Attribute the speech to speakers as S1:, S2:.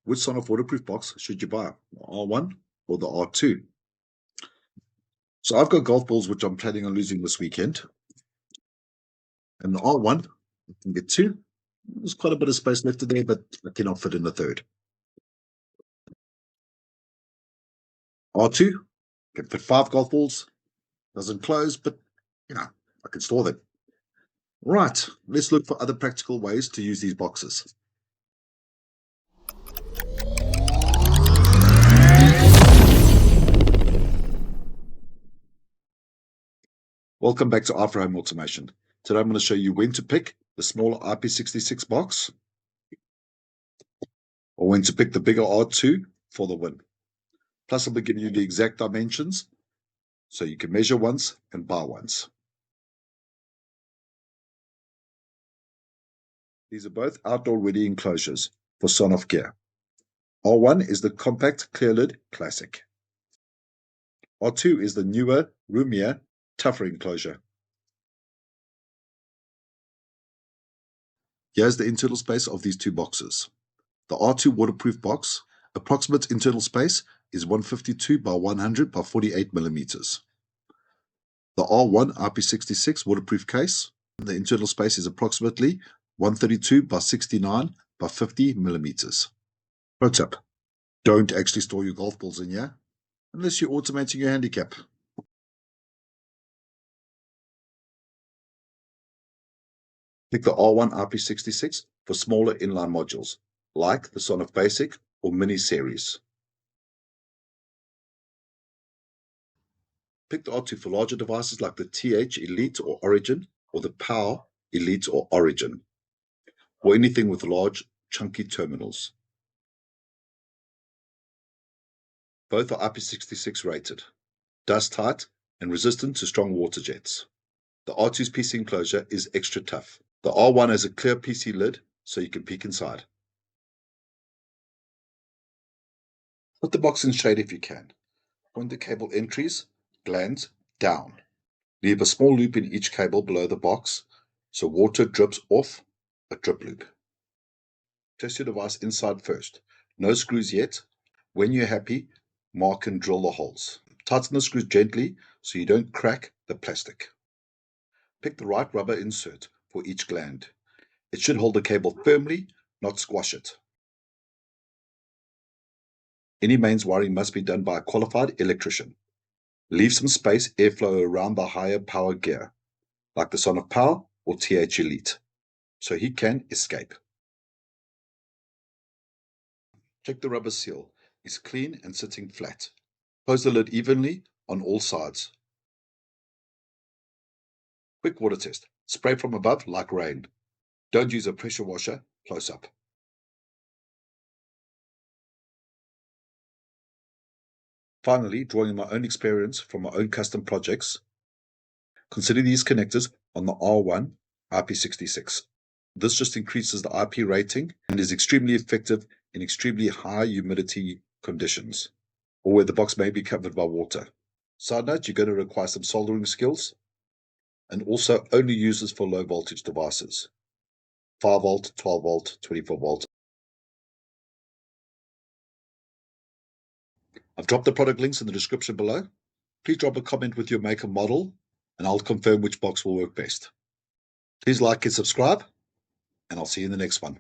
S1: Which Sonoff waterproof box should you buy, the R1 or the R2? So I've got golf balls which I'm planning on losing this weekend. And the R1, I can get two. There's quite a bit of space left there, but I cannot fit in the third. R2, can fit 5 golf balls. Doesn't close, but I can store them. Right, let's look for other practical ways to use these boxes. Welcome back to Eiferer Home Automation. Today I'm going to show you when to pick the smaller IP66 box or when to pick the bigger R2 for the win. Plus I'll be giving you the exact dimensions so you can measure once and buy once. These are both outdoor ready enclosures for Sonoff gear. R1 is the compact clear lid classic. R2 is the newer, roomier, tougher enclosure. Here's the internal space of these two boxes. The R2 waterproof box, approximate internal space is 152 by 100 by 48 millimeters. The R1 IP66 waterproof case, the internal space is approximately 132 by 69 by 50 millimeters. Pro tip: don't actually store your golf balls in here unless you're automating your handicap. Pick the R1 IP66 for smaller inline modules, like the Sonoff Basic or Mini series. Pick the R2 for larger devices like the TH Elite or Origin, or the Power Elite or Origin, or anything with large, chunky terminals. Both are IP66 rated, dust tight, and resistant to strong water jets. The R2's PC enclosure is extra tough. The R1 has a clear PC lid, so you can peek inside. Put the box in shade if you can. Point the cable entries, glands, down. Leave a small loop in each cable below the box, so water drips off a drip loop. Test your device inside first. No screws yet. When you're happy, mark and drill the holes. Tighten the screws gently so you don't crack the plastic. Pick the right rubber insert for each gland. It should hold the cable firmly, not squash it. Any mains wiring must be done by a qualified electrician. Leave some space airflow around the higher power gear, like the Sonoff Power or TH Elite, so he can escape. Check the rubber seal is clean and sitting flat. Close the lid evenly on all sides. Quick water test. Spray from above like rain. Don't use a pressure washer close up. Finally, drawing on my own experience from my own custom projects, consider these connectors on the R1 IP66. This just increases the IP rating and is extremely effective in extremely high humidity conditions, or where the box may be covered by water. Side note, you're going to require some soldering skills, and also only uses for low voltage devices. 5 volt, 12 volt, 24 volt. I've dropped the product links in the description below. Please drop a comment with your make and model, and I'll confirm which box will work best. Please like and subscribe, and I'll see you in the next one.